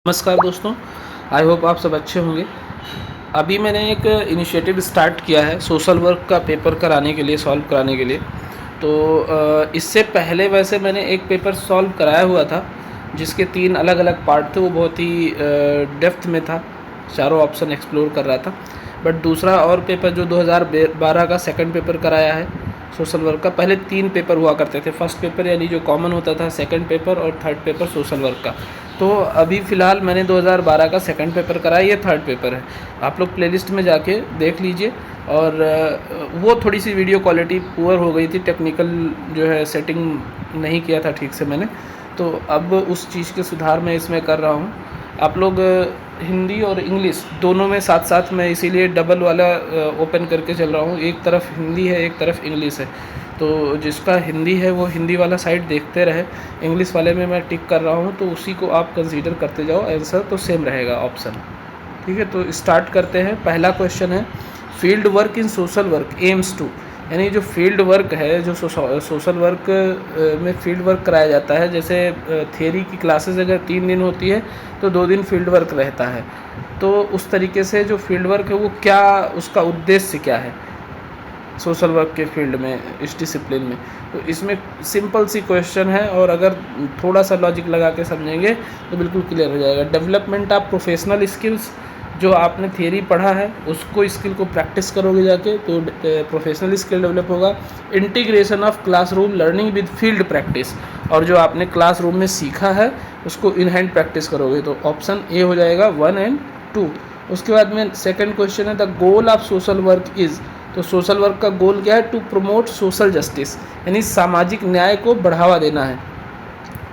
नमस्कार दोस्तों, I hope आप सब अच्छे होंगे। अभी मैंने एक इनिशिएटिव स्टार्ट किया है सोशल वर्क का पेपर कराने के लिए, सॉल्व कराने के लिए। तो इससे पहले वैसे मैंने एक पेपर सॉल्व कराया हुआ था जिसके 3 अलग अलग पार्ट थे। वो बहुत ही डेप्थ में था, चारों ऑप्शन एक्सप्लोर कर रहा था। बट दूसरा और पेपर जो 2012 का सेकंड पेपर कराया है सोशल वर्क का, पहले 3 पेपर हुआ करते थे। फर्स्ट पेपर यानी जो कॉमन होता था, सेकंड पेपर और थर्ड पेपर सोशल वर्क का। तो अभी फ़िलहाल मैंने 2012 का सेकंड पेपर कराया, ये थर्ड पेपर है। आप लोग प्लेलिस्ट में जाके देख लीजिए। और वो थोड़ी सी वीडियो क्वालिटी पुअर हो गई थी, टेक्निकल जो है सेटिंग नहीं किया था ठीक से मैंने। तो अब उस चीज़ के सुधार मैं इसमें कर रहा हूँ। आप लोग हिंदी और इंग्लिश दोनों में साथ साथ, मैं इसीलिए डबल वाला ओपन करके चल रहा हूँ। एक तरफ हिंदी है, एक तरफ इंग्लिश है। तो जिसका हिंदी है वो हिंदी वाला साइड देखते रहे, इंग्लिश वाले में मैं टिक कर रहा हूँ, तो उसी को आप कंसीडर करते जाओ। आंसर तो सेम रहेगा ऑप्शन, ठीक है। तो स्टार्ट करते हैं। पहला क्वेश्चन है, field work in social work aims to, यानी जो फील्ड वर्क है, जो सोशल वर्क में फील्ड वर्क कराया जाता है। जैसे थियरी की क्लासेस अगर 3 दिन होती है तो 2 दिन फील्ड वर्क रहता है। तो उस तरीके से जो फील्ड वर्क है वो क्या, उसका उद्देश्य क्या है सोशल वर्क के फील्ड में, इस डिसिप्लिन में। तो इसमें सिंपल सी क्वेश्चन है, और अगर थोड़ा सा लॉजिक लगा के समझेंगे तो बिल्कुल क्लियर हो जाएगा। डेवलपमेंट ऑफ प्रोफेशनल स्किल्स, जो आपने थियरी पढ़ा है उसको, स्किल को प्रैक्टिस करोगे जाके तो प्रोफेशनल स्किल डेवलप होगा। Integration of classroom learning with field practice, और जो आपने क्लासरूम में सीखा है उसको इन हैंड प्रैक्टिस करोगे। तो ऑप्शन ए हो जाएगा 1 और 2। उसके बाद में सेकंड क्वेश्चन है, the goal of social work is, तो सोशल वर्क का गोल क्या है? टू प्रमोट सोशल जस्टिस, यानी सामाजिक न्याय को बढ़ावा देना है।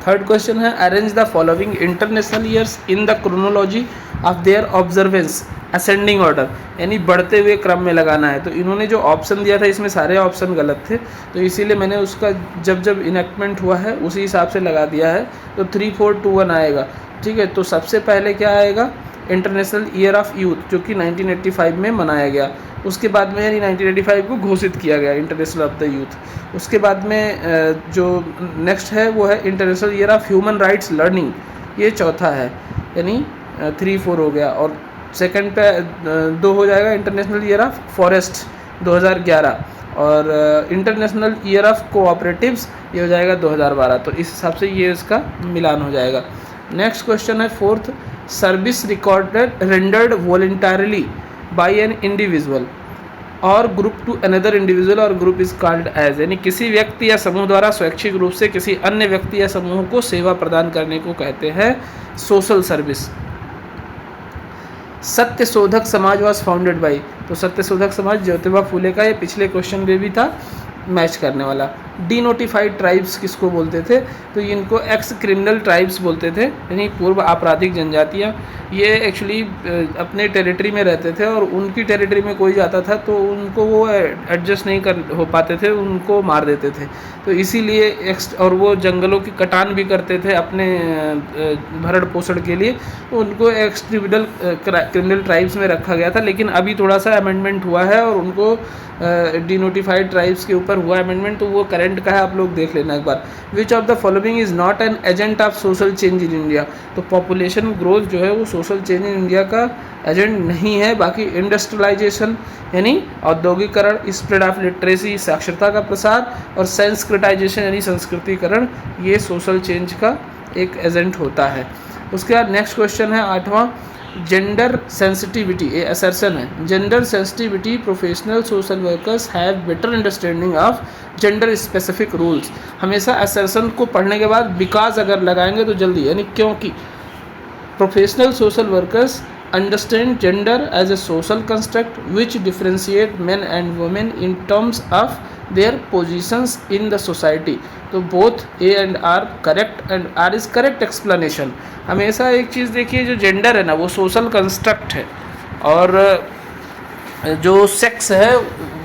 थर्ड क्वेश्चन है, arrange the following international years in the chronology of their observance ascending order, यानी बढ़ते हुए क्रम में लगाना है। तो इन्होंने जो ऑप्शन दिया था इसमें सारे ऑप्शन गलत थे, तो इसीलिए मैंने उसका जब जब इनेक्टमेंट हुआ है उसी हिसाब से लगा दिया है। तो 3, 4, 2, 1 आएगा, ठीक है। तो सबसे पहले क्या आएगा? इंटरनेशनल ईयर ऑफ यूथ, जो कि 1985 में मनाया गया। उसके बाद में यानी 1985 को घोषित किया गया इंटरनेशनल ऑफ द यूथ। उसके बाद में जो नेक्स्ट है वो है international year of human rights learning, ये चौथा है, यानी 3, 4 हो गया। और सेकंड पे 2 हो जाएगा इंटरनेशनल ईयर ऑफ फॉरेस्ट 2011, और इंटरनेशनल ईयर ऑफ कोऑपरेटिव्स ये हो जाएगा 2012। तो इस हिसाब से ये इसका मिलान हो जाएगा। नेक्स्ट क्वेश्चन है fourth, service recorded rendered voluntarily by an individual और ग्रुप टू अनदर इंडिविजुअल और ग्रुप इज कॉल्ड एज, यानी किसी व्यक्ति या समूह द्वारा स्वैच्छिक रूप से किसी अन्य व्यक्ति या समूह को सेवा प्रदान करने को कहते हैं सोशल सर्विस। सत्य शोधक समाज वॉज फाउंडेड बाई, तो सत्य शोधक समाज ज्योतिबा फूले का, ये पिछले क्वेश्चन में भी था मैच करने वाला। डीनोटिफाइड ट्राइब्स किसको बोलते थे? तो इनको एक्स क्रिमिनल ट्राइब्स बोलते थे, यानी पूर्व आपराधिक जनजातियाँ। ये एक्चुअली अपने टेरिटरी में रहते थे और उनकी टेरिटरी में कोई जाता था तो उनको वो एडजस्ट नहीं कर हो पाते थे, उनको मार देते थे। तो इसीलिए और वो जंगलों की कटान भी करते थे अपने भरण पोषण के लिए, तो उनको एक्स क्रिमिनल ट्राइब्स में रखा गया था। लेकिन अभी थोड़ा सा अमेंडमेंट हुआ है और उनको डिनोटिफाइड ट्राइब्स के ऊपर हुआ अमेंडमेंट, तो वो करंट का है, आप लोग देख लेना एक बार। Which of the following is not an agent of social change in India, तो पॉपुलेशन ग्रोथ जो है वो सोशल चेंज इन इंडिया का एजेंट नहीं है। बाकी इंडस्ट्रियलाइजेशन यानी औद्योगिकरण, स्प्रेड ऑफ लिटरेसी साक्षरता का प्रसार, और संस्कृताइजेशन यानी संस्कृतिकरण, ये सोशल चेंज का एक एजेंट होता है। उसके बाद नेक्स्ट क्वेश्चन है 8वां, जेंडर सेंसिटिविटी, ये असर्शन है। Gender sensitivity, professional social workers have better understanding of gender specific rules. हमेशा असर्शन को पढ़ने के बाद बिकॉज अगर लगाएंगे तो जल्दी, यानी क्योंकि professional social workers understand gender as a social construct which differentiate men and women in terms of their positions in the society। तो both A and R correct and R is correct explanation। हमेशा एक चीज़ देखिए, जो gender है ना वो social construct है, और जो सेक्स है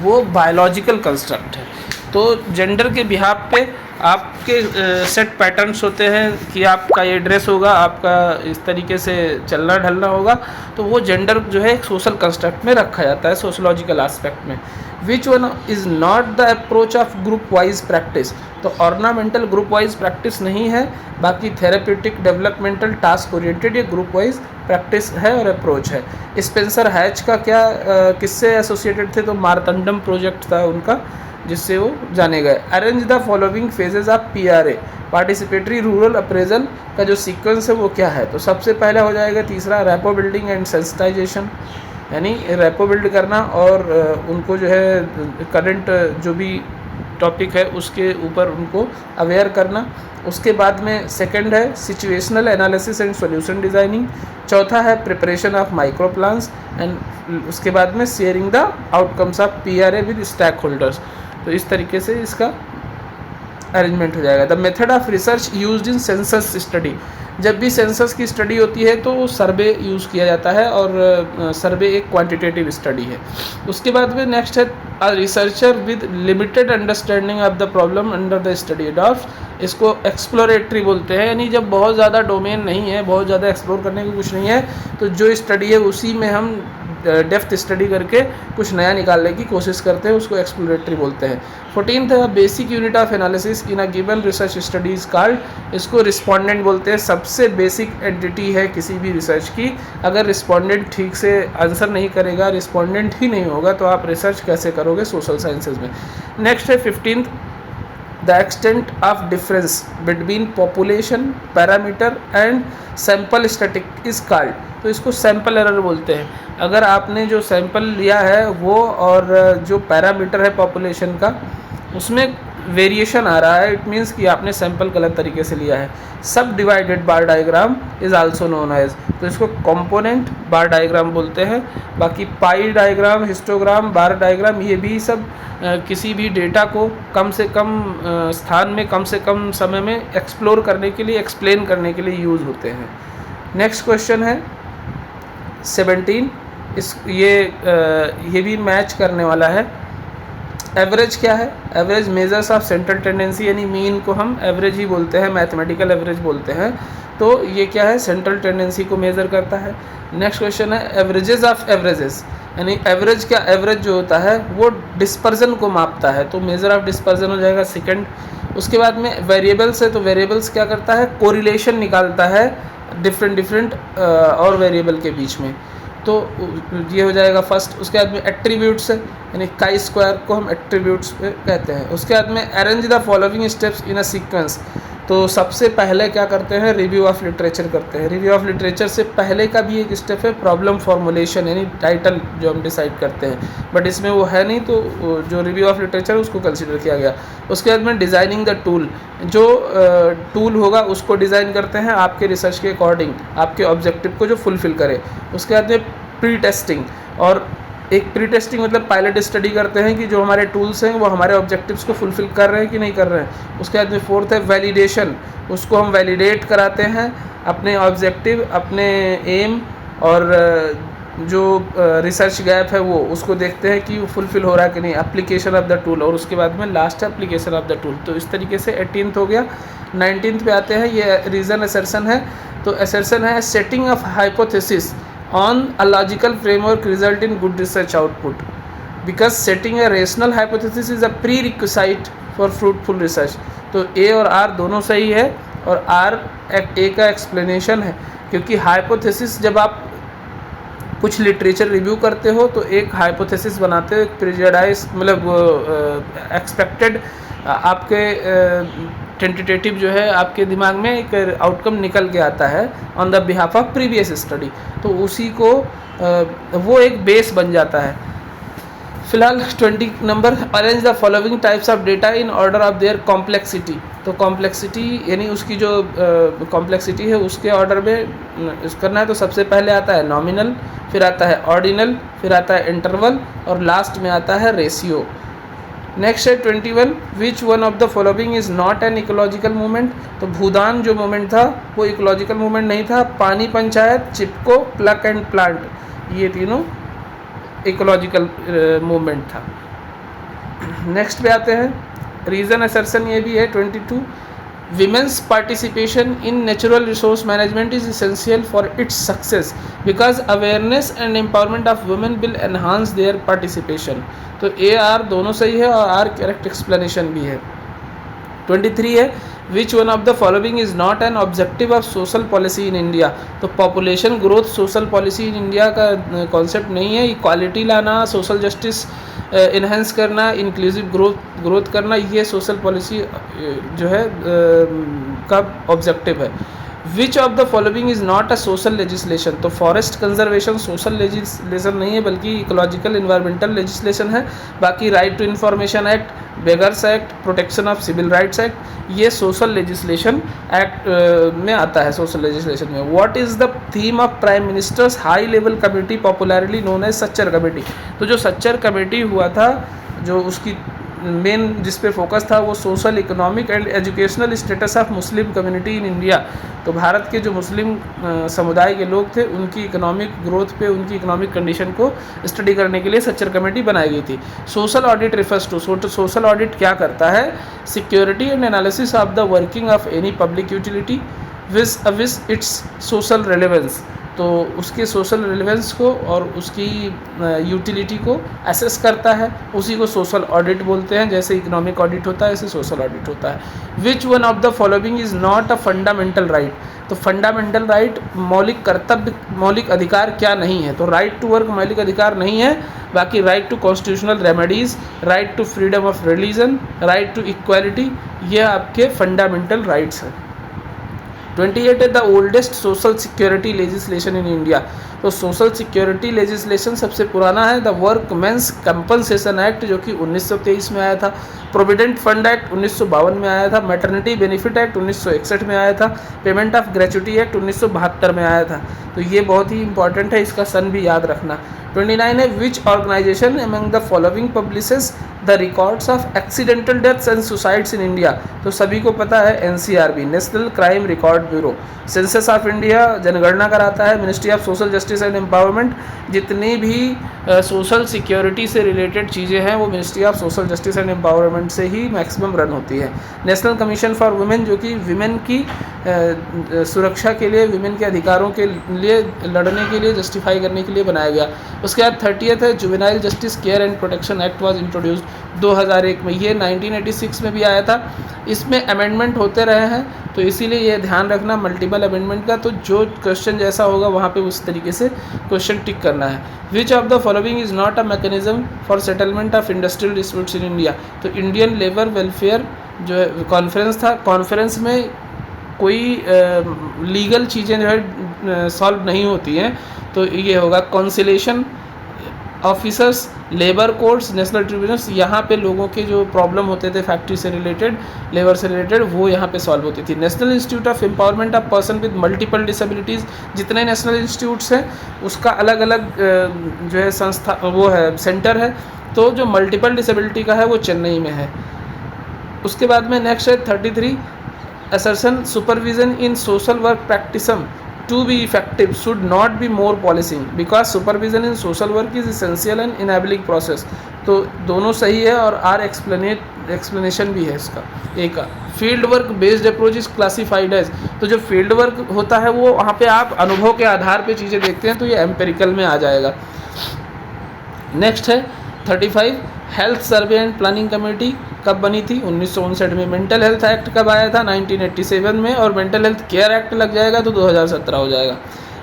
वो बायोलॉजिकल कंस्ट्रक्ट है। तो जेंडर के बिहाफ पे आपके सेट पैटर्न्स होते हैं कि आपका ये ड्रेस होगा, आपका इस तरीके से चलना ढलना होगा। तो वो जेंडर जो है एक सोशल कंस्ट्रक्ट में रखा जाता है, सोशोलॉजिकल एस्पेक्ट में। Which one is not the approach of group wise practice. तो ऑर्नामेंटल ग्रुप वाइज प्रैक्टिस नहीं है, बाकी थेरेप्यूटिक डेवलपमेंटल टास्क ओरिएंटेड ये ग्रुप वाइज प्रैक्टिस है और अप्रोच है। स्पेंसर हैच का क्या किससे एसोसिएटेड थे, तो मार्तंडम प्रोजेक्ट था उनका जिससे वो जाने गए। Arrange the following phases of PRA, participatory rural appraisal का जो सीक्वेंस है वो क्या है, तो सबसे पहले हो जाएगा तीसरा रैपो बिल्डिंग एंड सेंसिटाइजेशन, यानी रैपो बिल्ड करना और उनको जो है करंट जो भी टॉपिक है उसके ऊपर उनको अवेयर करना। उसके बाद में सेकंड है situational analysis and solution designing. चौथा है preparation of micro plans and उसके बाद में sharing the outcomes of PRA with stack holders. तो इस तरीके से इसका अरेंजमेंट हो जाएगा। The method of research used in census study, जब भी सेंसस की स्टडी होती है तो सर्वे यूज़ किया जाता है और सर्वे एक क्वांटिटेटिव स्टडी है। उसके बाद में नेक्स्ट है a researcher with limited understanding of the problem under the study adopt, इसको एक्सप्लोरेटरी बोलते हैं, यानी जब बहुत ज़्यादा डोमेन नहीं है, बहुत ज़्यादा एक्सप्लोर करने को कुछ नहीं है, तो जो स्टडी है उसी में हम डेप्थ स्टडी करके कुछ नया निकालने की कोशिश करते हैं, उसको एक्सप्लोरेटरी बोलते हैं। 14th है basic unit of analysis in a given research studies called, इसको रिस्पोंडेंट बोलते हैं। सबसे बेसिक एंटिटी है किसी भी रिसर्च की, अगर रिस्पोंडेंट ठीक से आंसर नहीं करेगा, रिस्पोंडेंट ही नहीं होगा, तो आप रिसर्च कैसे करोगे सोशल साइंसेज में। नेक्स्ट है 15th the extent of difference between population parameter and sample static is called, तो इसको सैंपल एरर बोलते हैं। अगर आपने जो सैंपल लिया है वो और जो पैरामीटर है पॉपुलेशन का उसमें वेरिएशन आ रहा है, इट मीन्स कि आपने सैंपल गलत तरीके से लिया है। Subdivided bar diagram is also known as, तो इसको कंपोनेंट बार डायग्राम बोलते हैं। बाकी pie diagram, histogram, bar diagram, ये भी सब किसी भी डेटा को कम से कम स्थान में कम से कम समय में एक्सप्लोर करने के लिए, एक्सप्लेन करने के लिए यूज़ होते हैं। नेक्स्ट क्वेश्चन है 17, ये भी मैच करने वाला है। एवरेज क्या है? Average measures of central tendency, यानी मीन को हम एवरेज ही बोलते हैं, मैथमेटिकल एवरेज बोलते हैं। तो ये क्या है? सेंट्रल टेंडेंसी को मेज़र करता है। नेक्स्ट क्वेश्चन है एवरेजेस ऑफ एवरेजेस, यानी एवरेज क्या, एवरेज जो होता है वो डिस्पर्जन को मापता है, तो मेजर ऑफ डिस्पर्जन हो जाएगा सेकंड। उसके बाद में वेरिएबल्स है, तो वेरिएबल्स क्या करता है? कोरिलेशन निकालता है डिफरेंट और वेरिएबल के बीच में, तो ये हो जाएगा फर्स्ट। उसके बाद में एट्रीब्यूट्स है, यानी काई स्क्वायर को हम एट्रीब्यूट्स कहते हैं। उसके बाद में arrange the following steps in a sequence, तो सबसे पहले क्या करते हैं? रिव्यू ऑफ लिटरेचर करते हैं। रिव्यू ऑफ लिटरेचर से पहले का भी एक स्टेप है प्रॉब्लम फॉर्मुलेशन, यानी टाइटल जो हम डिसाइड करते हैं, बट इसमें वो है नहीं, तो जो रिव्यू ऑफ लिटरेचर उसको कंसिडर किया गया। उसके बाद में डिज़ाइनिंग द टूल, जो टूल होगा उसको डिज़ाइन करते हैं आपके रिसर्च के अकॉर्डिंग, आपके ऑब्जेक्टिव को जो फुलफिल करे। उसके बाद में प्री टेस्टिंग, और एक प्री टेस्टिंग मतलब पायलट स्टडी करते हैं कि जो हमारे टूल्स हैं वो हमारे ऑब्जेक्टिव्स को फुलफिल कर रहे हैं कि नहीं कर रहे हैं। उसके बाद में फोर्थ है वैलिडेशन, उसको हम वैलिडेट कराते हैं अपने ऑब्जेक्टिव, अपने एम, और जो रिसर्च गैप है वो उसको देखते हैं कि वो फुलफिल हो रहा है कि नहीं। एप्लीकेशन ऑफ द टूल, और उसके बाद में लास्ट है एप्लीकेशन ऑफ द टूल। तो इस तरीके से 18th हो गया। 19th पे आते हैं, ये रीज़न असर्शन है। तो असर्शन है setting of hypothesis on a logical framework result in good research output, because setting a rational hypothesis is a prerequisite for fruitful research। तो A और R दोनों सही है, और R A का एक्सप्लेनेशन है, क्योंकि हाइपोथेसिस जब आप कुछ लिटरेचर रिव्यू करते हो तो एक हाइपोथेसिस बनाते हो, एक प्रिजुडाइज मतलब एक्सपेक्टेड आपके टेंटेटिव जो है आपके दिमाग में एक आउटकम निकल के आता है on the behalf of previous study, तो उसी को वो एक बेस बन जाता है। फिलहाल 20 number, arrange the following types of data in order of their complexity. तो कॉम्प्लेक्सिटी यानी उसकी जो कॉम्प्लेक्सिटी है उसके ऑर्डर में करना है। तो सबसे पहले आता है नॉमिनल, फिर आता है ऑर्डिनल, फिर आता है इंटरवल, और लास्ट में आता है रेशियो। नेक्स्ट है 21, विच one of the following is not an ecological movement. तो भूदान जो मूवमेंट था वो इकोलॉजिकल मूवमेंट नहीं था। पानी पंचायत, चिपको, प्लक एंड प्लांट, ये तीनों इकोलॉजिकल मूवमेंट था। नेक्स्ट पे आते हैं रीज़न असर्शन, ये भी है 22, Women's participation in natural resource management is essential for its success because awareness and empowerment of women will enhance their participation. तो ए आर दोनों सही है और आर करेक्ट एक्सप्लेनेशन भी है. 23 है which one of the following is not an objective of social policy in India. तो population growth social policy in India का कॉन्सेप्ट नहीं है. इक्वालिटी लाना, सोशल जस्टिस इन्हेंस करना, इंक्लूसिव ग्रोथ करना, ये सोशल पॉलिसी जो है का ऑब्जेक्टिव है. Which of the following is not a social legislation. तो फॉरेस्ट कंजर्वेशन सोशल लेजिस्लेशन नहीं है बल्कि इकोलॉजिकल इन्वायरमेंटल लेजिस्लेशन है. बाकी right to information act, beggars act, protection of civil rights act, ये सोशल लेजिस्लेशन एक्ट में आता है. सोशल लेजिस्लेशन में what is the theme of prime minister's high level committee popularly known as Sachar committee. तो जो Sachar committee हुआ था, जो उसकी मेन जिस पे फोकस था वो social, economic and educational status of Muslim community in India. तो भारत के जो मुस्लिम समुदाय के लोग थे उनकी इकोनॉमिक ग्रोथ पे, उनकी इकोनॉमिक कंडीशन को स्टडी करने के लिए सच्चर कमेटी बनाई गई थी. Social audit refers to, social audit क्या करता है? Security and analysis of the working of any public utility with its social relevance. तो उसके सोशल रिलेवेंस को और उसकी यूटिलिटी को असेस करता है, उसी को सोशल ऑडिट बोलते हैं. जैसे इकोनॉमिक ऑडिट होता है ऐसे सोशल ऑडिट होता है. Which one of the following is not a fundamental right. तो फंडामेंटल राइट मौलिक कर्तव्य, मौलिक अधिकार क्या नहीं है? तो राइट टू वर्क मौलिक अधिकार नहीं है. बाकी right to constitutional remedies, right to freedom of religion, right to equality, ये आपके फंडामेंटल राइट्स हैं. 28 है the oldest social security legislation in India. तो सोशल सिक्योरिटी लेजिस्लेशन सबसे पुराना है द वर्कमेंस कंपनसेशन एक्ट, जो कि 1923 में आया था. प्रोविडेंट फंड एक्ट 1952 में आया था. मैटरनिटी बेनिफिट एक्ट 1961 में आया था. पेमेंट ऑफ ग्रेच्युटी एक्ट 1972 में आया था. तो ये बहुत ही इंपॉर्टेंट है, इसका सन भी याद रखना. 29 है which organisation among the following publishes the records of accidental deaths and suicides in India. तो सभी को पता है NCRB, national crime record bureau. Census of India जनगणना कराता है. Ministry of social justice and empowerment, जितनी भी सोशल सिक्योरिटी से रिलेटेड चीज़ें हैं वो ministry of social justice and empowerment से ही मैक्सिमम रन होती है. नेशनल कमीशन फॉर वुमेन, जो कि विमेन की सुरक्षा के लिए, विमेन के अधिकारों के लिए लड़ने के लिए, जस्टिफाई करने के लिए बनाया गया. उसके बाद 30th है juvenile justice care and protection act was introduced 2001 में. ये 1986 में भी आया था. इसमें अमेंडमेंट होते रहे हैं, तो इसीलिए ये ध्यान रखना मल्टीपल अमेंडमेंट का. तो जो क्वेश्चन जैसा होगा वहाँ पे उस तरीके से क्वेश्चन टिक करना है. Which of the following is not a mechanism for settlement of industrial disputes in India. तो इंडियन लेबर वेलफेयर जो है कॉन्फ्रेंस था, कॉन्फ्रेंस में कोई लीगल चीज़ें जो है सॉल्व नहीं होती हैं. तो ये होगा conciliation officers, labour courts, national tribunals. यहाँ पे लोगों के जो प्रॉब्लम होते थे फैक्ट्री से रिलेटेड, लेबर से रिलेटेड, वो यहाँ पे सॉल्व होती थी. National institute of empowerment of person with multiple disabilities, जितने नेशनल इंस्टीट्यूट्स हैं उसका अलग अलग जो है संस्था वो है सेंटर है. तो जो मल्टीपल डिसेबिलिटी का है वो चेन्नई में है. उसके बाद में नेक्स्ट है 33 assertion supervision in social work practicum to be effective should not be more policing because supervision in social work is essential and enabling process. तो दोनों सही है और आर एक्सप्लेनेशन भी है इसका. एक field work based approach is classified as. तो जो फील्ड वर्क होता है वो वहाँ पे आप अनुभव के आधार पे चीज़ें देखते हैं, तो ये एम्पेरिकल में आ जाएगा. नेक्स्ट है 35 health survey and planning committee कब बनी थी? 1959 में. मेंटल हेल्थ एक्ट कब आया था? 1987 में. और मेंटल हेल्थ केयर एक्ट लग जाएगा तो 2017 हो जाएगा.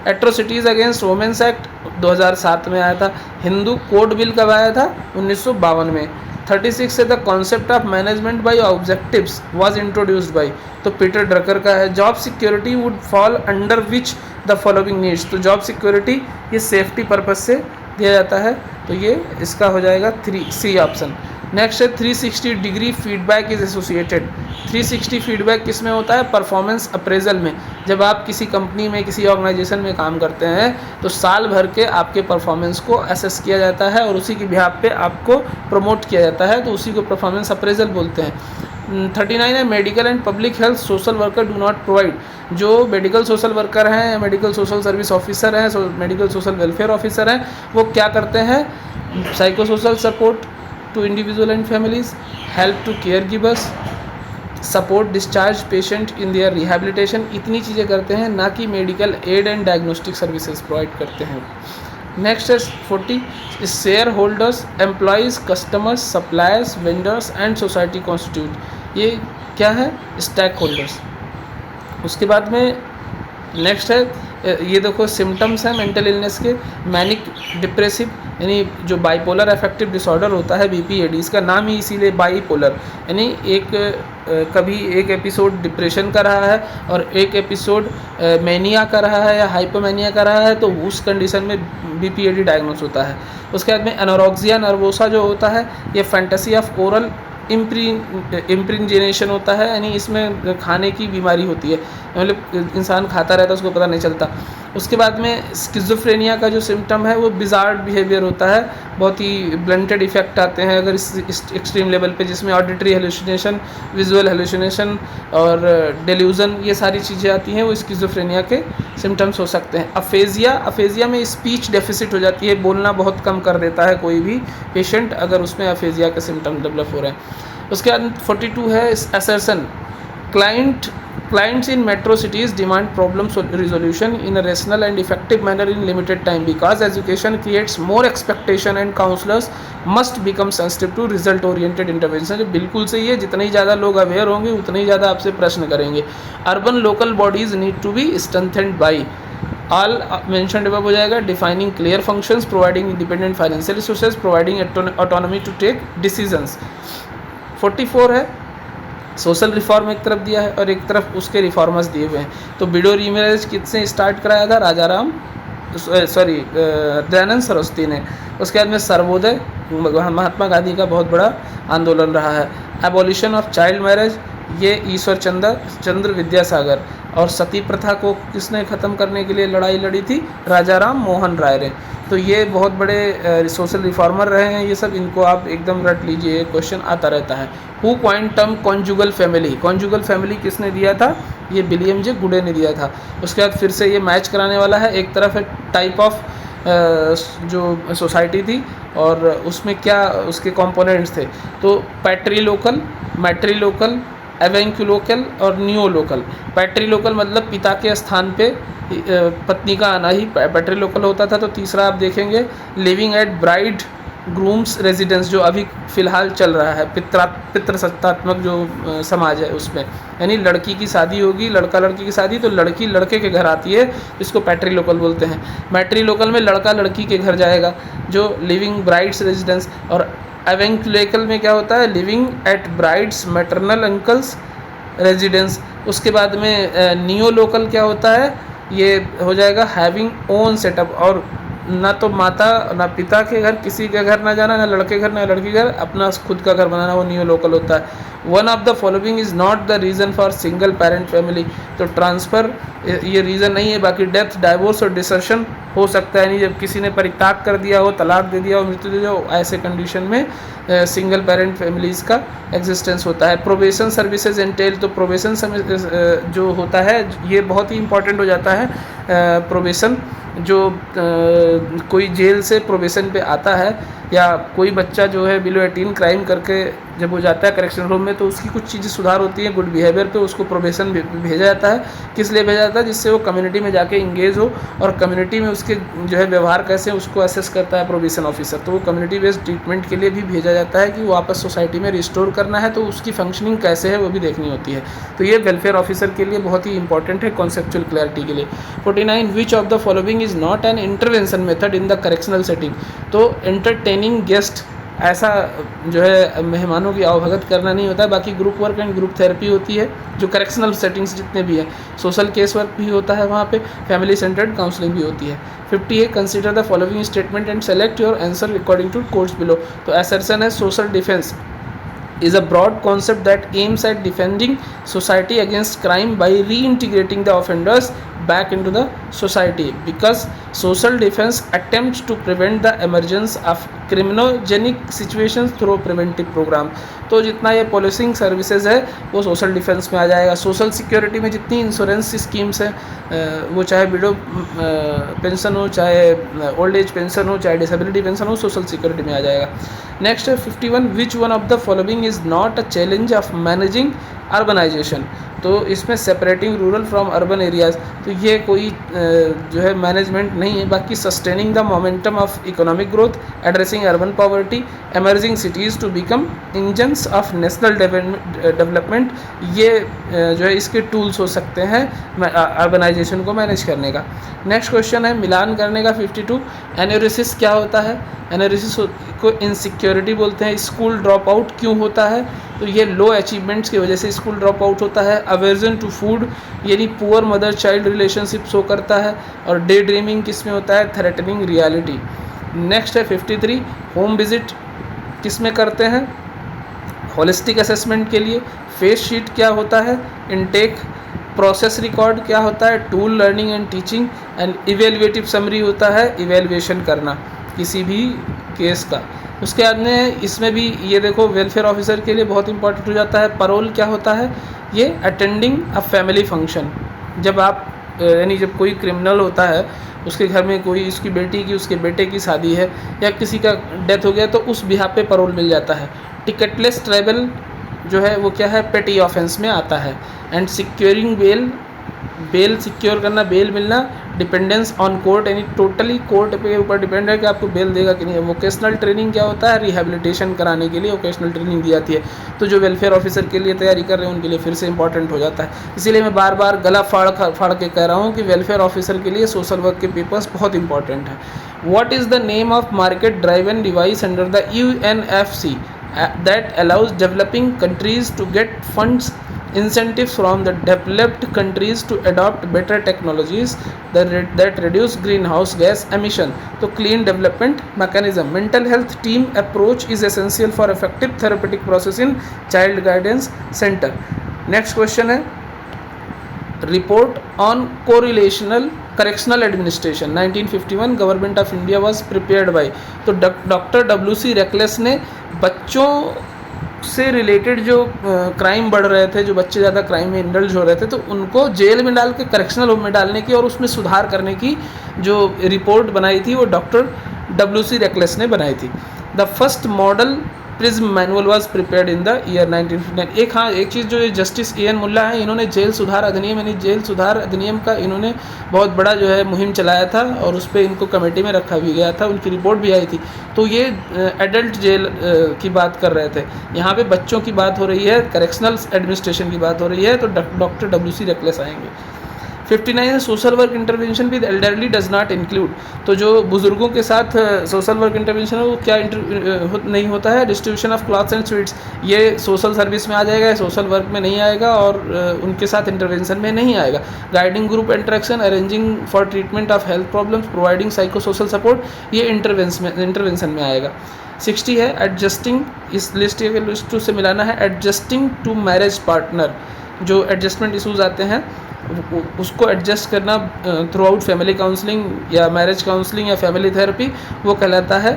एट्रोसिटीज़ अगेंस्ट वोमेंस एक्ट 2007 में आया था. हिंदू कोड बिल कब आया था? 1952 में. 36 से the concept of management by objectives was introduced by, तो पीटर ड्रकर का है. Job security would fall under which the following needs. तो जॉब सिक्योरिटी ये सेफ्टी पर्पज से दिया जाता है, तो ये इसका हो जाएगा 3C ऑप्शन. नेक्स्ट है 360 degree feedback is associated. 360 feedback किस में होता है? परफॉर्मेंस अप्रेजल में. जब आप किसी कंपनी में, किसी ऑर्गेनाइजेशन में काम करते हैं तो साल भर के आपके परफॉर्मेंस को असेस किया जाता है और उसी की बिहाफ पे आपको प्रमोट किया जाता है, तो उसी को परफॉर्मेंस अप्रेजल बोलते हैं. 39 है medical and public health social worker do not provide. जो मेडिकल सोशल वर्कर हैं, मेडिकल सोशल सर्विस ऑफिसर हैं, मेडिकल सोशल वेलफेयर ऑफिसर हैं, वो क्या करते हैं? Psychosocial support to individual and families, help to caregivers, support discharge patient in their rehabilitation, इतनी चीज़ें करते हैं, ना कि medical aid and diagnostic services provide करते हैं। नेक्स्ट है 40 shareholders, employees, customers, suppliers, vendors and society constitute. ये क्या है? Stakeholders. उसके बाद में नेक्स्ट है, ये देखो सिम्टम्स हैं मेंटल इलनेस के, मैनिक डिप्रेसिव, यानी जो बाइपोलर अफेक्टिव डिसऑर्डर होता है BPAD, इसका नाम ही इसीलिए बाइपोलर, यानी कभी एक एपिसोड डिप्रेशन का रहा है और एक एपिसोड मैनिया का रहा है या हाइपोमैनिया का रहा है, तो उस कंडीशन में BPAD डायग्नोस होता है। उसके बाद में एनोरेक्सिया नर्वोसा जो होता है, ये फैंटेसी ऑफ ओरल इम्प्रिंजेनेशन होता है, यानी इसमें खाने की बीमारी होती है, मतलब इंसान खाता रहता है उसको पता नहीं चलता। उसके बाद में स्किज़ोफ्रेनिया का जो सिम्टम है वो बिजार्ड बिहेवियर होता है, बहुत ही ब्लंटेड इफेक्ट आते हैं अगर इस एक्सट्रीम लेवल पे, जिसमें ऑडिटरी हेलुसिनेशन, विजुअल हेलुसिनेशन और डेल्यूजन, ये सारी चीज़ें आती हैं, वो स्किज़ोफ्रेनिया के सिम्टम्स हो सकते हैं। अफेजिया में स्पीच डेफिसिट हो जाती है, बोलना बहुत कम कर देता है कोई भी पेशेंट अगर उसमें अफेजिया के सिम्टम डेवलप हो रहे हैं। उसके बाद 42 है assertion, Clients in metro cities demand problem resolution in a rational and effective manner in limited time because education creates more expectation and counselors must become sensitive to result oriented intervention। बिल्कुल सही है, जितने ही ज़्यादा लोग aware होंगे उतने ही ज़्यादा आपसे प्रश्न करेंगे। Urban local bodies need to be strengthened by all mentioned above हो जाएगा, defining clear functions, providing independent financial resources, providing autonomy to take decisions. 44 है सोशल रिफॉर्म, एक तरफ दिया है और एक तरफ उसके रिफॉर्मर्स दिए हुए हैं। तो बिडो रीमैरेज किसने स्टार्ट कराया था? दयानंद सरस्वती ने। उसके बाद में सर्वोदय महात्मा गांधी का बहुत बड़ा आंदोलन रहा है। एबॉलिशन ऑफ चाइल्ड मैरिज, ये ईश्वर चंद्र विद्यासागर। और सती प्रथा को किसने ख़त्म करने के लिए लड़ाई लड़ी थी? राजा राम मोहन राय ने। तो ये बहुत बड़े सोशल रिफॉर्मर रहे हैं ये सब, इनको आप एकदम रट लीजिए, क्वेश्चन आता रहता है। Who coined term conjugal family, conjugal family किसने दिया था? ये विलियम जे गुडे ने दिया था। उसके बाद फिर से ये मैच कराने वाला है, एक तरफ है टाइप ऑफ जो सोसाइटी थी और उसमें क्या उसके कंपोनेंट्स थे। तो पैट्रीलोकल, मैट्रीलोकल, एवेंक्यूलोकल और नियोलोकल। पैट्रीलोकल मतलब पिता के स्थान पे पत्नी का आना ही पैट्रीलोकल होता था। तो तीसरा आप देखेंगे living at bride grooms residence, जो अभी फ़िलहाल चल रहा है, पितृसत्तात्मक जो समाज है उसमें, यानी लड़की की शादी होगी, लड़का लड़की की शादी, तो लड़की लड़के के घर आती है, इसको पैट्रीलोकल बोलते हैं। मैट्रीलोकल में लड़का लड़की के घर जाएगा, जो लिविंग ब्राइड्स रेजिडेंस। और एवेंक्यूलेकल में क्या होता है? Living at bride's maternal uncle's residence. उसके बाद में नियोलोकल क्या होता है? ये हो जाएगा हैविंग ओन सेटअप, और ना तो माता ना पिता के घर, किसी के घर ना जाना, ना लड़के घर ना लड़की घर, अपना खुद का घर बनाना, वो नियोलोकल होता है। One of the following is not the reason for single parent family, तो ट्रांसफ़र ये रीज़न नहीं है, बाकी डेथ, डाइवोर्स और डिसर्शन हो सकता है। नहीं, जब किसी ने परित्याग कर दिया हो, तलाक दे दिया हो, मृत्यु दे दिया हो, ऐसे कंडीशन में सिंगल पेरेंट फैमिलीज़ का एग्जिस्टेंस होता है। प्रोबेशन सर्विसेज एंटेल, तो प्रोबेशन जो होता है ये बहुत ही इंपॉर्टेंट हो जाता है। प्रोबेशन जो कोई जेल से प्रोबेशन पे आता है, या कोई बच्चा जो है बिलो 18 क्राइम करके जब वो जाता है करेक्शन रूम में, तो उसकी कुछ चीज़ें सुधार होती हैं गुड बिहेवियर पे, उसको प्रोबेशन भेजा जाता है। किस लिए भेजा जाता है? जिससे वो कम्युनिटी में जाके इंगेज हो और कम्युनिटी में उसके जो है व्यवहार कैसे उसको असेस करता है प्रोबेशन ऑफिसर। तो वो कम्युनिटी बेस्ड ट्रीटमेंट के लिए भी भेजा जाता है कि वो वापस सोसाइटी में रिस्टोर करना है, तो उसकी फंक्शनिंग कैसे है वो भी देखनी होती है। तो ये वेलफेयर ऑफिसर के लिए बहुत ही इंपॉर्टेंट है कॉन्सेप्चुअल क्लैरिटी के लिए। 49 विच of the following is not an intervention method in the correctional setting, तो एंटरटेनिंग गेस्ट, ऐसा जो है मेहमानों की आवभगत करना नहीं होता है। बाकी group work and group therapy होती है, जो करेक्शनल सेटिंग्स जितने भी हैं, सोशल केस वर्क भी होता है वहाँ पे, फैमिली सेंटर्ड काउंसलिंग भी होती है। 50 है consider the following statement and select your answer according to codes below. तो असर्शन है social defence is a broad concept that aims at defending society against crime by reintegrating the offenders back into the society, because social defense attempts to prevent the emergence of criminogenic situations through preventive program। तो जितना ये policing services है वो social defence में आ जाएगा। Social security में जितनी इंश्योरेंस स्कीम्स हैं, वो चाहे विडो पेंशन हो, चाहे ओल्ड एज पेंशन हो, चाहे डिसेबिलिटी पेंशन हो, सोशल सिक्योरिटी में आ जाएगा। नेक्स्ट है 51, which one of the following is not a challenge of managing urbanisation. तो इसमें separating rural from urban areas, तो ये कोई जो है मैनेजमेंट नहीं है। बाकी sustaining the momentum of economic growth, addressing urban poverty, emerging cities to become engines of national development, ये जो है इसके टूल्स हो सकते हैं अर्बनाइजेशन को मैनेज करने का। नेक्स्ट क्वेश्चन है मिलान करने का 52, एनोरिसिस क्या होता है? एनोरिसिस को इनसिक्योरिटी बोलते हैं। स्कूल ड्रॉप आउट क्यों होता है? तो ये लो अचीवमेंट्स की वजह से स्कूल ड्रॉप आउट होता है। अवर्जन टू फूड यानी poor mother child relationship show करता है। और डे ड्रीमिंग किस में होता है? Threatening reality. नेक्स्ट है 53, होम विजिट किस में करते हैं? होलिस्टिक असेसमेंट के लिए। फेस शीट क्या होता है? इनटेक। प्रोसेस रिकॉर्ड क्या होता है? Tool learning and teaching. And evaluative summary होता है इवेल्युएशन करना किसी भी केस का। उसके बाद में इसमें भी ये देखो वेलफेयर ऑफिसर के लिए बहुत इंपॉर्टेंट हो जाता है। पैरोल क्या होता है? ये अटेंडिंग अ फैमिली फंक्शन। जब आप यानी जब कोई क्रिमिनल होता है, उसके घर में कोई उसकी बेटी की, उसके बेटे की शादी है या किसी का डेथ हो गया, तो उस बिहाफ पे पैरोल मिल जाता है। टिकटलेस ट्रैवल जो है वो क्या है? पेटी ऑफेंस में आता है। And securing bail, bail secure करना, बेल मिलना। डिपेंडेंस ऑन कोर्ट यानी टोटली कोर्ट पे ऊपर डिपेंड है कि आपको बेल देगा कि नहीं। वोकेशनल ट्रेनिंग क्या होता है? रिहेबिलिटेशन कराने के लिए वोकेशनल ट्रेनिंग दी जाती है। तो जो वेलफेयर ऑफिसर के लिए तैयारी कर रहे हैं उनके लिए फिर से इंपॉर्टेंट हो जाता है। इसीलिए मैं बार बार गला फाड़ के कह रहा हूँ कि वेलफेयर ऑफिसर के लिए सोशल वर्क के पेपर्स बहुत इंपॉर्टेंट है। What is the name of market driven device under the UNFC that allows developing countries to get funds incentives from the developed countries to adopt better technologies that reduce greenhouse gas emission? तो clean development mechanism. Mental health team approach is essential for effective therapeutic process in child guidance center. Next question है report on correlational correctional administration 1951 government of India was prepared by. तो doctor WC reckless ने बच्चों से related जो crime बढ़ रहे थे, जो बच्चे ज़्यादा क्राइम में इंडल्ज हो रहे थे, तो उनको जेल में डाल के करेक्शनल होम में डालने की और उसमें सुधार करने की जो रिपोर्ट बनाई थी वो डॉक्टर WC रेकलेस ने बनाई थी। The first model prism manual was prepared in the year 1959। एक चीज़ जो जस्टिस EN मुल्ला है, इन्होंने जेल सुधार अधिनियम यानी जेल सुधार अधिनियम का इन्होंने बहुत बड़ा जो है मुहिम चलाया था और उस पर इनको कमेटी में रखा भी गया था, उनकी रिपोर्ट भी आई थी। तो ये एडल्ट जेल की बात कर रहे थे, यहाँ पे बच्चों की बात हो रही है, करेक्शनल एडमिनिस्ट्रेशन की बात हो रही है, तो डॉक्टर WC रेकलेस आएंगे। 59 है social work intervention with elderly does not include. तो जो बुजुर्गों के साथ सोशल वर्क इंटरवेंशन है वो क्या नहीं होता है? Distribution of clothes and sweets, ये सोशल सर्विस में आ जाएगा, सोशल वर्क में नहीं आएगा और उनके साथ इंटरवेंशन में नहीं आएगा। Guiding group interaction, arranging for treatment of health problems, providing psycho social support, ये इंटरवेंशन में आएगा। 60 है एडजस्टिंग, इस लिस्ट से मिलाना है। एडजस्टिंग टू मैरिज पार्टनर, जो एडजस्टमेंट इशूज़ आते हैं उसको एडजस्ट करना थ्रू आउट फैमिली काउंसलिंग या मैरिज काउंसलिंग या फैमिली थेरेपी, वो कहलाता है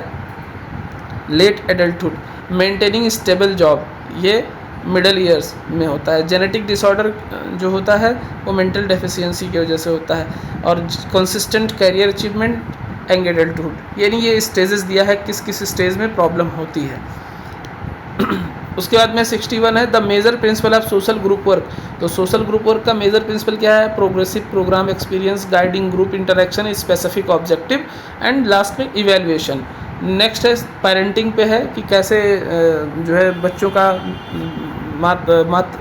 late adulthood. Maintaining stable job, ये मिडल ईयर्स में होता है। जेनेटिक डिसऑर्डर जो होता है वो मेंटल डेफिशिएंसी की वजह से होता है। और consistent career achievement young adulthood, यानी ये स्टेजेस दिया है किस किस स्टेज में प्रॉब्लम होती है। उसके बाद में 61 है the major principle of social group work. तो सोशल ग्रुप वर्क का मेजर प्रिंसिपल क्या है? Progressive programme experience, guiding group interaction, specific objective and last में इवैल्यूएशन। नेक्स्ट है पेरेंटिंग पे है कि कैसे जो है बच्चों का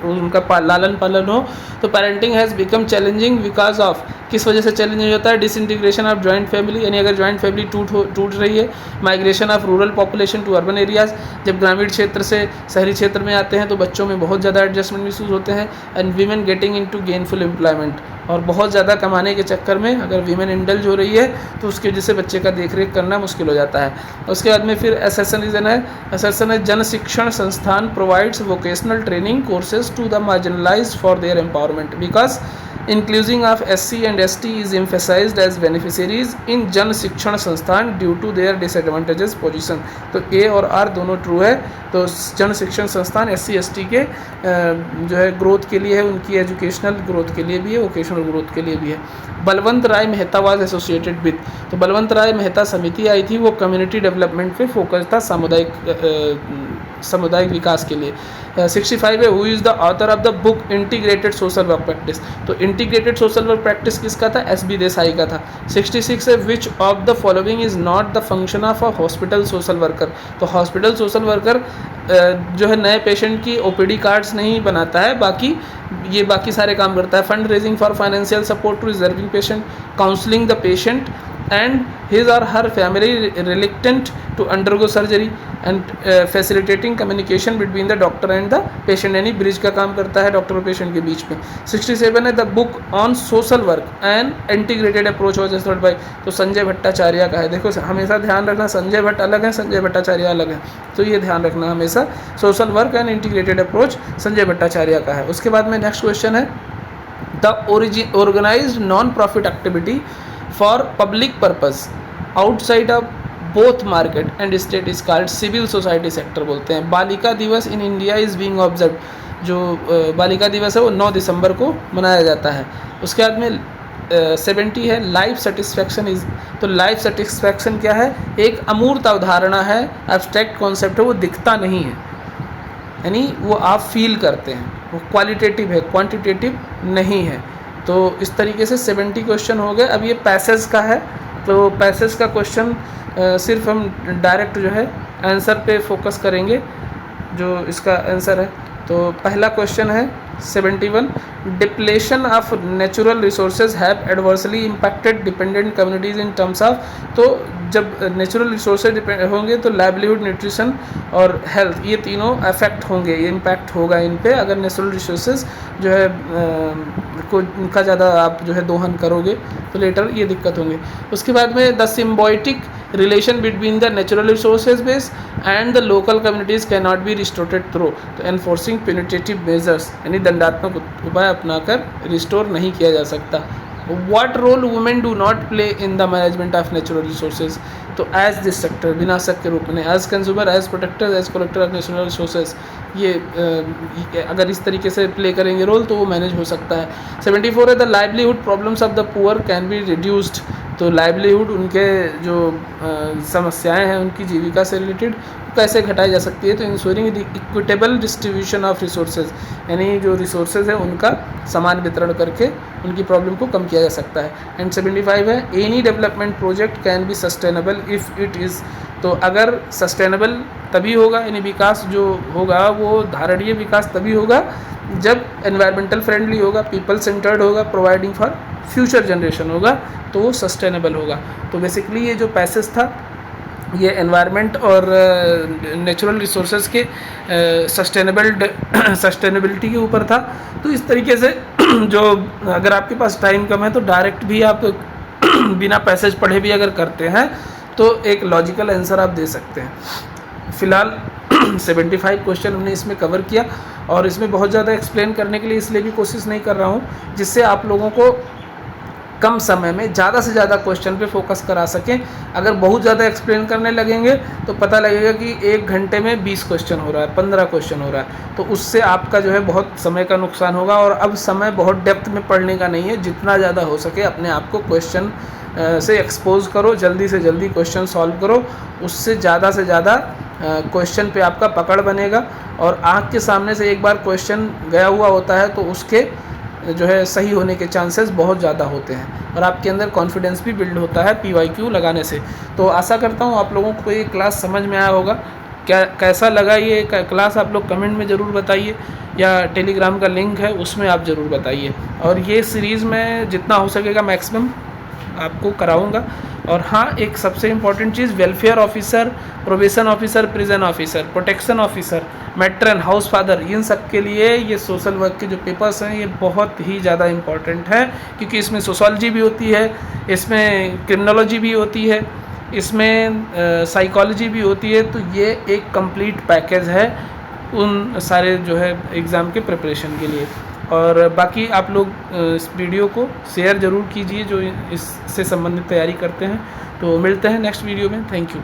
उनका लालन पालन हो। तो parenting has become challenging because of, किस वजह से चैलेंजिंग होता है? डिसइंटीग्रेशन ऑफ जॉइंट फैमिली, यानी अगर जॉइंट फैमिली टूट रही है। Migration of rural population to urban areas, जब ग्रामीण क्षेत्र से शहरी क्षेत्र में आते हैं तो बच्चों में बहुत ज़्यादा एडजस्टमेंट इशूज़ होते हैं। And women getting into gainful employment, और बहुत ज़्यादा कमाने के चक्कर में अगर वीमेन इंडल्ज हो रही है तो उसकी वजह से बच्चे का देखरेख करना मुश्किल हो जाता है। उसके बाद में फिर असर्शन है Jan Shikshan Sansthan provides vocational training courses to the marginalised for their empowerment, because including of SC and ST is emphasised as beneficiaries in Jan Shikshan Sansthan due to their disadvantages position. तो A और R दोनों ट्रू है। तो जन शिक्षण संस्थान SC ST के जो है ग्रोथ के लिए है, उनकी एजुकेशनल ग्रोथ के लिए भी है, वोकेशनल ग्रोथ के लिए भी है। बलवंत राय मेहता वाज एसोसिएटेड विद, तो बलवंत राय मेहता समिति आई थी, वो कम्युनिटी डेवलपमेंट पे फोकस था, सामुदायिक विकास के लिए। 65 है, who is the author of the book integrated social work practice, तो इंटीग्रेटेड सोशल वर्क प्रैक्टिस किसका था? SB देसाई का था। 66 है, which of the following is not the function of a hospital social worker, तो हॉस्पिटल सोशल वर्कर जो है नए पेशेंट की OPD कार्ड्स नहीं बनाता है, बाकी सारे काम करता है। Fundraising for financial support to deserving patient, counselling the patient and his or her family reluctant to undergo surgery and facilitating communication between the doctor and the patient, यानी bridge का काम करता है डॉक्टर और patient के बीच में। 67 है, the book on social work and integrated approach was authored by, तो संजय भट्टाचार्य का है। देखो हमेशा ध्यान रखना, संजय भट्ट अलग है, संजय भट्टाचार्य अलग है, तो ये ध्यान रखना हमेशा, social work and integrated approach Sanjay Bhattacharya का है। उसके बाद में नेक्स्ट क्वेश्चन है, the organised non profit activity for public purpose outside of both market and state is called civil society sector बोलते हैं। Balika Diwas in India is being observe, जो बालिका दिवस है वो 9 दिसंबर को मनाया जाता है। उसके बाद में 70 है, लाइफ सेटिस्फैक्शन इज, तो लाइफ सेटिस्फैक्शन क्या है? एक अमूर्त अवधारणा है, एब्स्ट्रैक्ट कॉन्सेप्ट है, वो दिखता नहीं है, यानी वो आप फील करते हैं, वो क्वालिटेटिव है, क्वांटिटेटिव नहीं है। तो इस तरीके से 70 क्वेश्चन हो गए। अब ये पैसेज का है, तो पैसेज का क्वेश्चन सिर्फ हम डायरेक्ट जो है आंसर पे फोकस करेंगे, जो इसका आंसर है। तो पहला क्वेश्चन है 71, depletion of natural resources have adversely impacted dependent communities in terms of, तो जब नेचुरल रिसोर्सेज होंगे तो लाइवलीहुड, न्यूट्रिशन और हेल्थ, ये तीनों अफेक्ट होंगे, ये इम्पैक्ट होगा इन पे अगर नेचुरल रिसोर्सेज जो है उनका ज़्यादा आप जो है दोहन करोगे तो लेटर ये दिक्कत होंगे। उसके बाद में the symbiotic relation between the natural resources base and the local communities can not be restored through, तो एनफोर्सिंग पेनिट्रेटिव मेजर्स, यानी दंडात्मक उपाय अपनाकर रिस्टोर नहीं किया जा सकता। What role women do not play in the management of natural resources, तो एज दिस सेक्टर, विनाशक के रूप में, as consumer, as protector, as collector of natural resources, ये अगर इस तरीके से प्ले करेंगे रोल तो वो मैनेज हो सकता है। 74 है, the livelihood problems of the poor can be reduced, तो लाइवलीहुड उनके जो समस्याएं हैं उनकी जीविका से रिलेटेड कैसे घटाई जा सकती है, तो ensuring the equitable distribution of resources, यानी जो रिसोर्सेज है उनका समान वितरण करके उनकी प्रॉब्लम को कम किया जा सकता है। एंड 75 है, any development project can be sustainable if it is, तो अगर सस्टेनेबल तभी होगा, यानी विकास जो होगा वो धारणीय विकास तभी होगा जब एनवायरमेंटल फ्रेंडली होगा, पीपल सेंटर्ड होगा, प्रोवाइडिंग फॉर फ्यूचर जनरेशन होगा, तो वो सस्टेनेबल होगा। तो बेसिकली ये जो पैसेज था ये एनवायरनमेंट और नेचुरल रिसोर्सेज के सस्टेनेबिलिटी के ऊपर था। तो इस तरीके से जो अगर आपके पास टाइम कम है तो डायरेक्ट भी आप बिना पैसेज पढ़े भी अगर करते हैं तो एक लॉजिकल आंसर आप दे सकते हैं। फ़िलहाल 75 क्वेश्चन हमने इसमें कवर किया और इसमें बहुत ज़्यादा एक्सप्लेन करने के लिए इसलिए भी कोशिश नहीं कर रहा हूँ जिससे आप लोगों को कम समय में ज़्यादा से ज़्यादा क्वेश्चन पे फोकस करा सकें। अगर बहुत ज़्यादा एक्सप्लेन करने लगेंगे तो पता लगेगा कि 1 घंटे में 20 क्वेश्चन हो रहा है, 15 क्वेश्चन हो रहा है, तो उससे आपका जो है बहुत समय का नुकसान होगा। और अब समय बहुत डेप्थ में पढ़ने का नहीं है, जितना ज़्यादा हो सके अपने आप को क्वेश्चन से एक्सपोज करो, जल्दी से जल्दी क्वेश्चन सॉल्व करो, उससे ज़्यादा क्वेश्चन पे आपका पकड़ बनेगा। और आँख के सामने से एक बार क्वेश्चन गया हुआ होता है तो उसके जो है सही होने के चांसेस बहुत ज़्यादा होते हैं और आपके अंदर कॉन्फिडेंस भी बिल्ड होता है PYQ लगाने से। तो आशा करता हूँ आप लोगों को ये क्लास समझ में आया होगा। क्या कैसा लगा ये क्लास आप लोग कमेंट में ज़रूर बताइए, या टेलीग्राम का लिंक है उसमें आप ज़रूर बताइए। और ये सीरीज़ में जितना हो सकेगा मैक्सिमम आपको कराऊंगा। और हाँ, एक सबसे इम्पॉर्टेंट चीज़, welfare officer, probation officer, prison officer, protection officer, matron, house father, इन सब के लिए ये सोशल वर्क के जो पेपर्स हैं ये बहुत ही ज़्यादा इम्पॉर्टेंट है, क्योंकि इसमें सोशोलॉजी भी होती है, इसमें क्रिमिनोलॉजी भी होती है, इसमें साइकोलॉजी भी होती है। तो ये एक कंप्लीट पैकेज है उन सारे जो है एग्ज़ाम के प्रिपरेशन के लिए। और बाकी आप लोग इस वीडियो को शेयर ज़रूर कीजिए जो इससे संबंधित तैयारी करते हैं। तो मिलते हैं नेक्स्ट वीडियो में। Thank you.